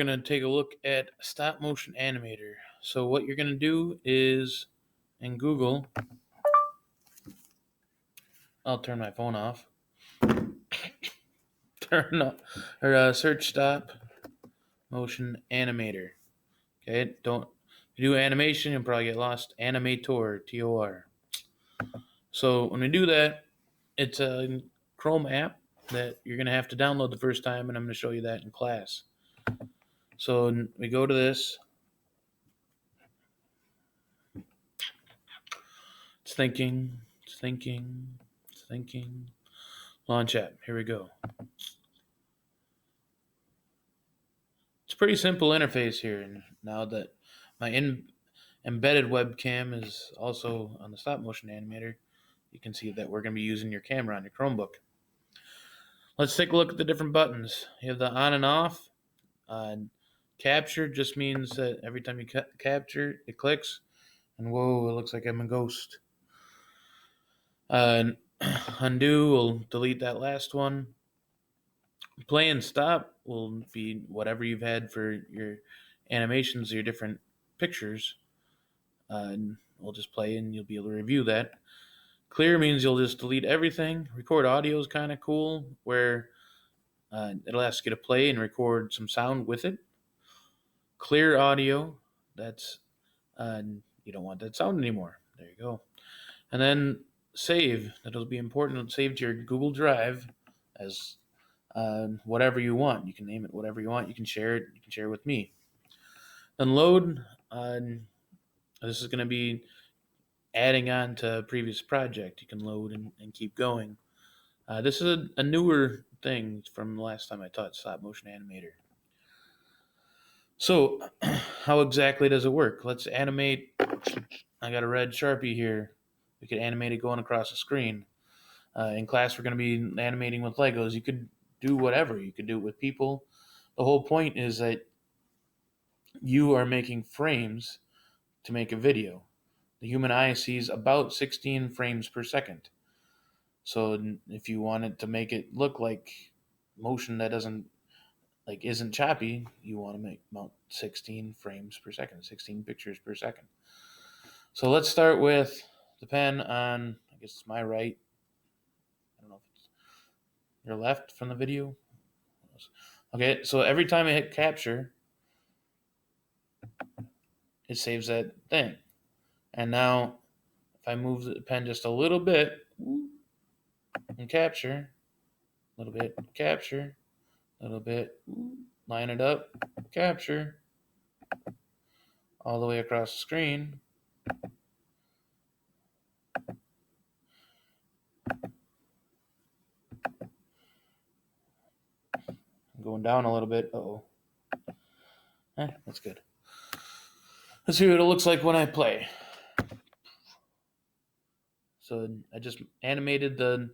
We're going to take a look at stop motion animator. So what you're going to do is in Google, I'll turn my phone off. Search stop motion animator. Okay, don't if you do animation, you'll probably get lost. Animator, Tor. So when we do that, it's a Chrome app that you're going to have to download the first time, and I'm going to show you that in class. So we go to this. It's thinking. Launch app. Here we go. It's a pretty simple interface here. And now that my embedded webcam is also on the stop motion animator, you can see that we're going to be using your camera on your Chromebook. Let's take a look at the different buttons. You have the on and off. Capture just means that every time you capture, it clicks. And whoa, it looks like I'm a ghost. Undo will delete that last one. Play and stop will be whatever you've had for your animations, your different pictures. And we'll just play and you'll be able to review that. Clear means you'll just delete everything. Record audio is kind of cool, where it'll ask you to play and record some sound with it. Clear audio, that's you don't want that sound anymore. There you go. And then save, that'll be important. It'll save to your Google Drive as whatever you want. You can name it whatever you want. You can share it. You can share it with me. Then load. This is going to be adding on to a previous project. You can load and keep going. This is a newer thing from the last time I taught stop motion animator. So how exactly does it work? Let's animate. I got a red Sharpie here. We could animate it going across the screen. In class, we're going to be animating with Legos. You could do whatever. You could do it with people. The whole point is that you are making frames to make a video. The human eye sees about 16 frames per second. So if you wanted to make it look like motion that isn't choppy, you want to make about 16 frames per second, 16 pictures per second. So let's start with the pen on, I guess it's my right. I don't know if it's your left from the video. Okay, so every time I hit capture, it saves that thing. And now if I move the pen just a little bit and capture, a little bit, capture, a little bit, line it up, capture, all the way across the screen. I'm going down a little bit. Uh-oh. That's good. Let's see what it looks like when I play. So I just animated the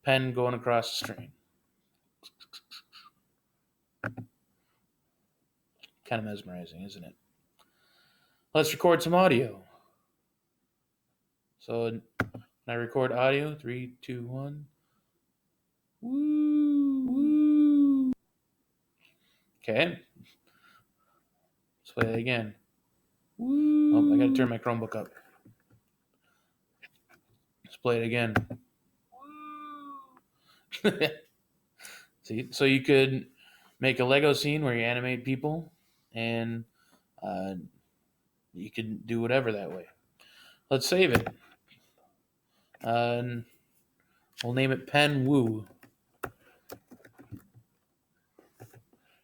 pen going across the screen. Kind of mesmerizing, isn't it? Let's record some audio. So when I record audio, 3, 2, 1. Woo, woo. Okay. Let's play that again. Woo. Oh, I gotta turn my Chromebook up. Let's play it again. See, so you could make a Lego scene where you animate people, and you can do whatever that way. Let's save it. We'll name it Pen Woo.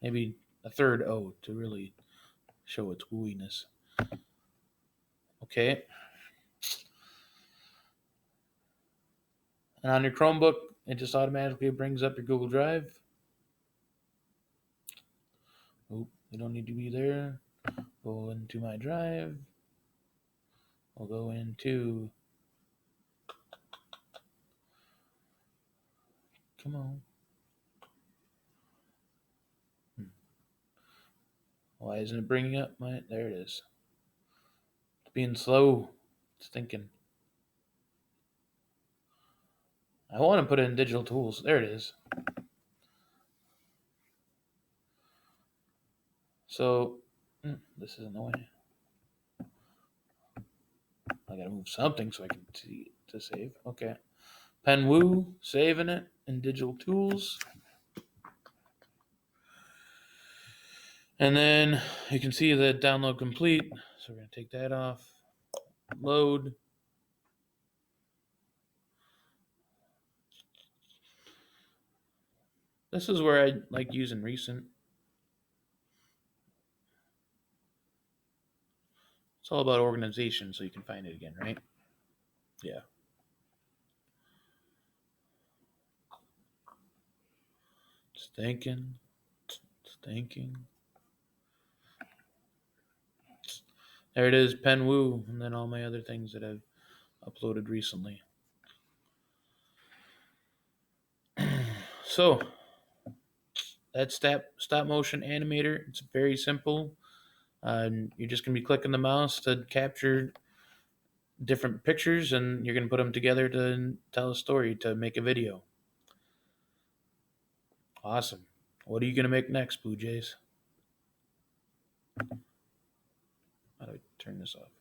Maybe a third O to really show its wooiness. Okay. And on your Chromebook, it just automatically brings up your Google Drive. Oh, we don't need to be there. Go into my drive. We'll go into. Come on. Why isn't it bringing up my. There it is. It's being slow. It's thinking. I want to put it in digital tools. There it is. So this isn't the way. I gotta move something so I can see to save. Okay. Penwoo, saving it in digital tools. And then you can see the download complete. So we're gonna take that off. Load. This is where I like using recent. It's all about organization, so you can find it again, right? Yeah. It's thinking. It's thinking. There it is, Penwoo, and then all my other things that I've uploaded recently. So that's stop motion animator. It's very simple. And you're just gonna be clicking the mouse to capture different pictures, and you're gonna put them together to tell a story, to make a video. Awesome. What are you gonna make next, Blue Jays? How do I turn this off?